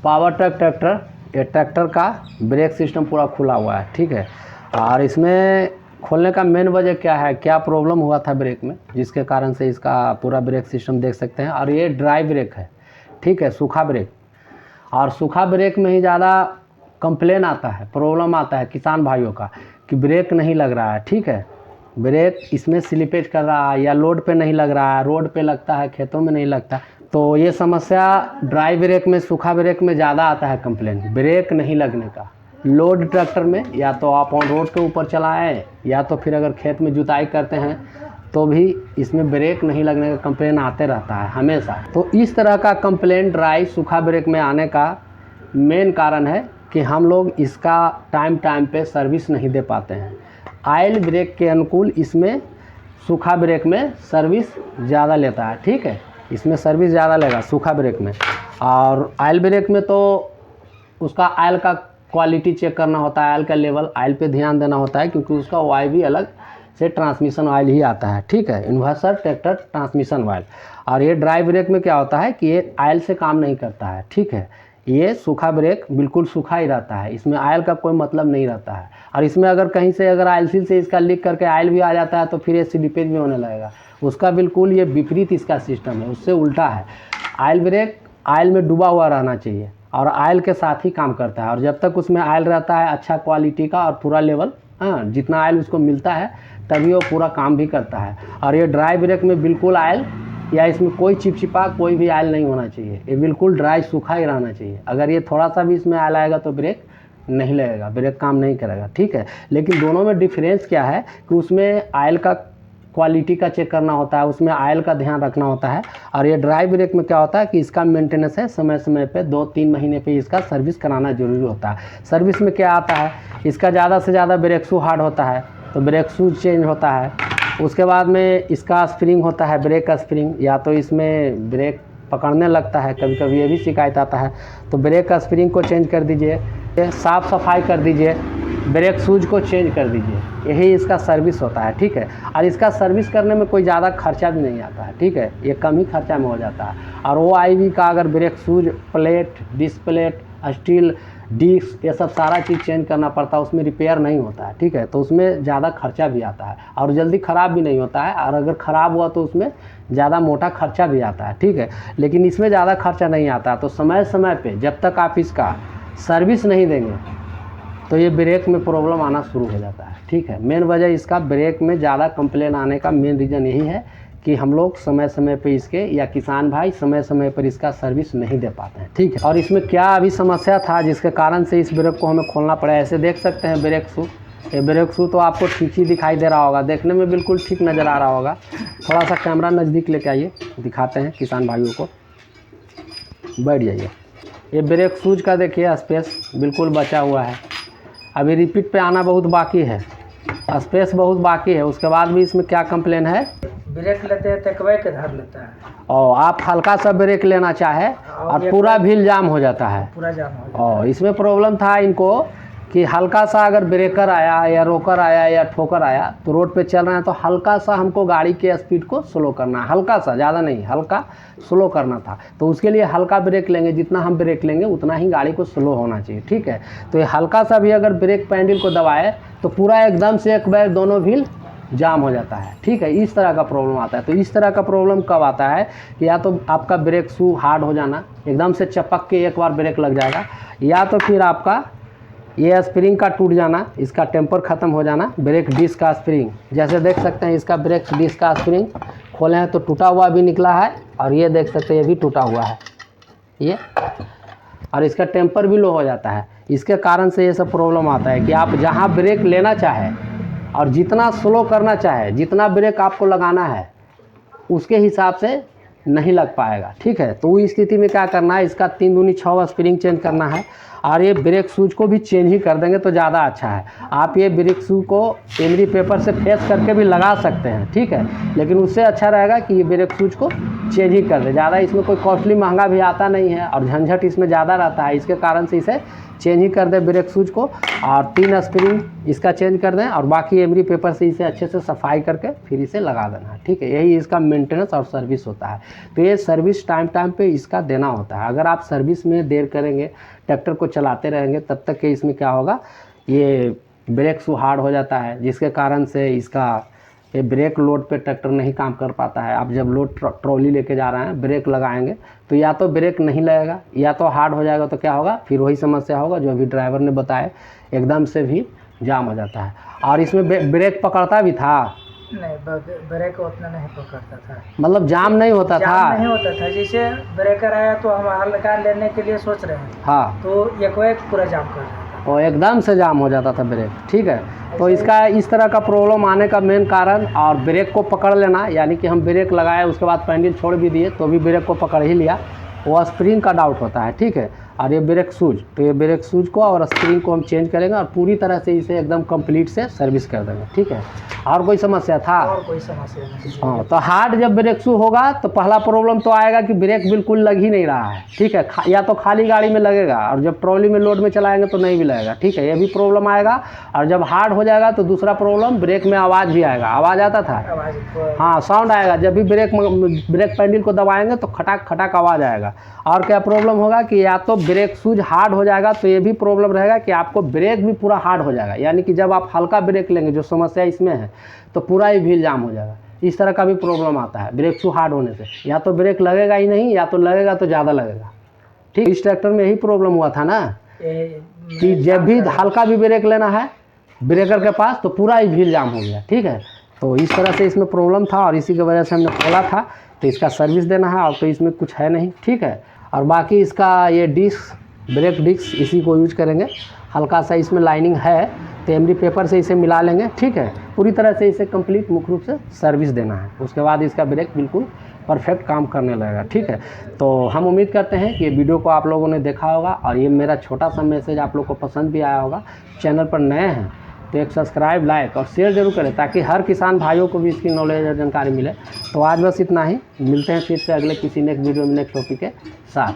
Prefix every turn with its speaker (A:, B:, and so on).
A: Power track tractor, ये tractor का brake system पूरा खुला हुआ है, ठीक है। और इसमें खोलने का मेन वजह क्या है, क्या प्रॉब्लम हुआ था ब्रेक में, जिसके कारण से इसका पूरा ब्रेक सिस्टम देख सकते हैं। और ये ड्राई ब्रेक है, ठीक है, सूखा ब्रेक। और सूखा ब्रेक में ही ज़्यादा कंप्लेन आता है, प्रॉब्लम आता है किसान भाइयों का कि ब्रेक नहीं लग रहा है, ठीक है। ब्रेक इसमें स्लिपेज कर रहा है या लोड पे नहीं लग रहा है, रोड पे लगता है, खेतों में नहीं लगता। तो ये समस्या ड्राई ब्रेक में, सूखा ब्रेक में ज़्यादा आता है कंप्लेन, ब्रेक नहीं लगने का। लोड ट्रैक्टर में या तो आप ऑन रोड के ऊपर चलाएं या तो फिर अगर खेत में जुताई करते हैं तो भी इसमें ब्रेक नहीं लगने का कंप्लेन आते रहता है हमेशा। तो इस तरह का कंप्लेन ड्राई सूखा ब्रेक में आने का मेन कारण है कि हम लोग इसका टाइम पे सर्विस नहीं दे पाते हैं। ऑयल ब्रेक के अनुकूल इसमें सूखा ब्रेक में सर्विस ज़्यादा लेता है, ठीक है, इसमें सर्विस ज़्यादा लेगा सूखा ब्रेक में। और ऑयल ब्रेक में तो उसका ऑयल का क्वालिटी चेक करना होता है, ऑयल का लेवल, ऑयल पे ध्यान देना होता है, क्योंकि उसका ऑयल भी अलग से ट्रांसमिशन ऑयल ही आता है, ठीक है, इन्वर्टर ट्रैक्टर ट्रांसमिशन ऑयल। और ये ड्राई ब्रेक में क्या होता है कि ये ऑयल से काम नहीं करता है, ठीक है, ये सूखा ब्रेक बिल्कुल सूखा ही रहता है, इसमें ऑयल का कोई मतलब नहीं रहता है। और इसमें अगर कहीं से अगर ऑयल सील से इसका लीक करके ऑयल भी आ जाता है तो फिर ये स्लिपेज भी होने लगेगा। उसका बिल्कुल ये विपरीत इसका सिस्टम है, उससे उल्टा है। ऑयल ब्रेक ऑयल में डूबा हुआ रहना चाहिए और ऑयल के साथ ही काम करता है। और जब तक उसमें ऑयल रहता है अच्छा क्वालिटी का और पूरा लेवल, जितना ऑयल उसको मिलता है तभी वो पूरा काम भी करता है। और ये ड्राई ब्रेक में बिल्कुल ऑयल या इसमें कोई चिपचिपा कोई भी ऑयल नहीं होना चाहिए, ये बिल्कुल ड्राई सूखा ही रहना चाहिए। अगर ये थोड़ा सा भी इसमें ऑयल आएगा तो ब्रेक नहीं लगेगा, ब्रेक काम नहीं करेगा, ठीक है। लेकिन दोनों में डिफरेंस क्या है कि उसमें ऑयल का क्वालिटी का चेक करना होता है, उसमें ऑयल का ध्यान रखना होता है। और ये ड्राई ब्रेक में क्या होता है कि इसका मेंटेनेंस है, समय समय पे 2-3 महीने पे इसका सर्विस कराना जरूरी होता है। सर्विस में क्या आता है, इसका ज़्यादा से ज़्यादा ब्रेक शू हार्ड होता है तो ब्रेक शू चेंज होता है। उसके बाद में इसका स्प्रिंग होता है, ब्रेक का स्प्रिंग, या तो इसमें ब्रेक पकड़ने लगता है, कभी कभी ये भी शिकायत आता है, तो ब्रेक का स्प्रिंग को चेंज कर दीजिए, साफ़ सफाई कर दीजिए, ब्रेक शूज को चेंज कर दीजिए, यही इसका सर्विस होता है, ठीक है। और इसका सर्विस करने में कोई ज़्यादा खर्चा भी नहीं आता है, ठीक है, ये कम ही खर्चा में हो जाता है। और वो आईवी का अगर brake shoes, plate, disc plate, steel disc, ये सब सारा चीज़ चेंज करना पड़ता है, उसमें रिपेयर नहीं होता है, ठीक है, तो उसमें ज़्यादा खर्चा भी आता है और जल्दी ख़राब भी नहीं होता है। और अगर ख़राब हुआ तो उसमें ज़्यादा मोटा खर्चा भी आता है, ठीक है। लेकिन इसमें ज़्यादा खर्चा नहीं आता। तो समय समय पे जब तक आप इसका सर्विस नहीं देंगे तो ये ब्रेक में प्रॉब्लम आना शुरू हो जाता है, ठीक है। मेन वजह इसका ब्रेक में ज़्यादा कंप्लेन आने का मेन रीज़न यही है कि हम लोग समय समय पे इसके, या किसान भाई समय समय पर इसका सर्विस नहीं दे पाते हैं, ठीक है। और इसमें क्या अभी समस्या था जिसके कारण से इस ब्रेक को हमें खोलना पड़ा, ऐसे देख सकते हैं ब्रेक शू, ये ब्रेक शू तो आपको ठीक ही दिखाई दे रहा होगा, देखने में बिल्कुल ठीक नज़र आ रहा होगा। थोड़ा सा कैमरा नज़दीक लेके आइए, दिखाते हैं किसान भाइयों को, बैठ जाइए। ये ब्रेक शूज का देखिए स्पेस बिल्कुल बचा हुआ है, अभी रिपीट पे आना बहुत बाकी है, स्पेस बहुत बाकी है। उसके बाद भी इसमें क्या कंप्लेन है,
B: ब्रेक लेते हैं तकवे के धर लेता है
A: और आप हल्का सा ब्रेक लेना चाहे और पूरा व्हील जाम हो जाता है,
B: पूरा जाम हो जाता है।
A: और इसमें प्रॉब्लम था इनको कि हल्का सा अगर ब्रेकर आया या रोकर आया या ठोकर आया तो रोड पे चल रहे हैं तो हल्का सा हमको गाड़ी के स्पीड को स्लो करना है, हल्का सा, ज़्यादा नहीं, हल्का स्लो करना था। तो उसके लिए हल्का ब्रेक लेंगे, जितना हम ब्रेक लेंगे उतना ही गाड़ी को स्लो होना चाहिए, ठीक है। तो ये हल्का सा भी अगर ब्रेक पैडल को दबाए तो पूरा एकदम से एक बार दोनों व्हील जाम हो जाता है, ठीक है। इस तरह का प्रॉब्लम आता है। तो इस तरह का प्रॉब्लम कब आता है कि या तो आपका ब्रेक शू हार्ड हो जाना, एकदम से चपक के एक बार ब्रेक लग जाएगा, या तो फिर आपका ये स्प्रिंग का टूट जाना, इसका टेम्पर ख़त्म हो जाना, ब्रेक डिस्क का स्प्रिंग, जैसे देख सकते हैं इसका ब्रेक डिस्क का स्प्रिंग खोले हैं तो टूटा हुआ भी निकला है, और ये देख सकते हैं ये भी टूटा हुआ है ये, और इसका टेम्पर भी लो हो जाता है। इसके कारण से ये सब प्रॉब्लम आता है कि आप जहाँ ब्रेक लेना चाहे और जितना स्लो करना चाहे, जितना ब्रेक आपको लगाना है उसके हिसाब से नहीं लग पाएगा, ठीक है। तो इस स्थिति में क्या करना है, इसका 3 दूनी 6 स्प्रिंग चेंज करना है, और ये ब्रेक शूज को भी चेंज ही कर देंगे तो ज़्यादा अच्छा है। आप ये ब्रेक शू को एमरी पेपर से फेस करके भी लगा सकते हैं, ठीक है, लेकिन उससे अच्छा रहेगा कि ये ब्रेक शूज को चेंज ही कर दे। ज़्यादा इसमें कोई कॉस्टली महंगा भी आता नहीं है और झंझट इसमें ज़्यादा रहता है, इसके कारण से इसे चेंज ही कर दें ब्रेक शूज को, और 3 स्प्रिंग इसका चेंज कर दें, और बाकी एमरी पेपर से इसे अच्छे से सफाई करके फिर इसे लगा देना है, ठीक है। यही इसका मेंटेनेंस और सर्विस होता है। तो ये सर्विस टाइम टाइम पे इसका देना होता है। अगर आप सर्विस में देर करेंगे, ट्रैक्टर को चलाते रहेंगे, तब तक कि इसमें क्या होगा, ये ब्रेक शू हार्ड हो जाता है, जिसके कारण से इसका ये ब्रेक लोड पे ट्रैक्टर नहीं काम कर पाता है। आप जब लोड ट्रॉली लेके जा रहे हैं, ब्रेक लगाएंगे तो या तो ब्रेक नहीं लगेगा या तो हार्ड हो जाएगा, तो क्या होगा, फिर वही समस्या होगा जो अभी ड्राइवर ने बताया, एकदम से भी जाम हो जाता है। और इसमें ब्रेक पकड़ता भी था?
B: नहीं, ब्रेक उतना नहीं पकड़ता था,
A: मतलब जाम नहीं होता था?
B: नहीं होता था। जैसे ब्रेकर आया तो हम हल्का लेने के लिए सोच रहे हैं,
A: हाँ,
B: तो एक पूरा जाम कर रहा था
A: और एकदम से जाम हो जाता था ब्रेक। ठीक है, तो इसका इस तरह का प्रॉब्लम आने का मेन कारण, और ब्रेक को पकड़ लेना, यानी कि हम ब्रेक लगाए उसके बाद पैडल छोड़ भी दिए तो भी ब्रेक को पकड़ ही लिया, वो स्प्रिंग का डाउट होता है। ठीक है, और ये ब्रेक शूज, तो ये ब्रेक शूज को और स्प्रिंग को हम चेंज करेंगे और पूरी तरह से इसे एकदम कंप्लीट से सर्विस कर देंगे। ठीक है, और कोई समस्या था?
B: और कोई समस्या नहीं।
A: हाँ, तो हार्ड जब ब्रेक शू होगा तो पहला प्रॉब्लम तो आएगा कि ब्रेक बिल्कुल लग ही नहीं रहा है। ठीक है, या तो खाली गाड़ी में लगेगा और जब ट्रॉली में लोड में चलाएंगे तो नहीं भी लगेगा। ठीक है, ये भी प्रॉब्लम आएगा। और जब हार्ड हो जाएगा तो दूसरा प्रॉब्लम, ब्रेक में आवाज़ भी आएगा। आवाज़ आता था? हाँ, साउंड आएगा। जब भी ब्रेक पैडल को दबाएंगे तो खटाक खटाक आवाज़ आएगा। और क्या प्रॉब्लम होगा कि या तो ब्रेक शूज हार्ड हो जाएगा, तो ये भी प्रॉब्लम रहेगा कि आपको ब्रेक भी पूरा हार्ड हो जाएगा, यानी कि जब आप हल्का ब्रेक लेंगे, जो समस्या इसमें है, तो पूरा ही व्हील जाम हो जाएगा। इस तरह का भी प्रॉब्लम आता है ब्रेक शू हार्ड होने से, या तो ब्रेक लगेगा ही नहीं, या तो लगेगा तो ज़्यादा लगेगा। ठीक, इस ट्रैक्टर में यही प्रॉब्लम हुआ था ना, कि जब भी हल्का भी ब्रेक लेना है ब्रेकर के पास तो पूरा ही व्हील जाम हो गया। ठीक है, तो इस तरह से इसमें प्रॉब्लम था और इसी की वजह से हमने खोला था। तो इसका सर्विस देना है, और तो इसमें कुछ है नहीं। ठीक है, और बाकी इसका ये डिस्क, ब्रेक डिस्क, इसी को यूज करेंगे। हल्का सा इसमें लाइनिंग है तो एमडी पेपर से इसे मिला लेंगे। ठीक है, पूरी तरह से इसे कंप्लीट मुख्य रूप से सर्विस देना है, उसके बाद इसका ब्रेक बिल्कुल परफेक्ट काम करने लगेगा। ठीक है, तो हम उम्मीद करते हैं कि ये वीडियो को आप लोगों ने देखा होगा और ये मेरा छोटा सा मैसेज आप लोग को पसंद भी आया होगा। चैनल पर नए हैं तो एक सब्सक्राइब, लाइक और शेयर जरूर करें, ताकि हर किसान भाइयों को भी इसकी नॉलेज और जानकारी मिले। तो आज बस इतना ही, मिलते हैं फिर से अगले किसी नेक्स्ट वीडियो में नेक्स्ट टॉपिक के साथ।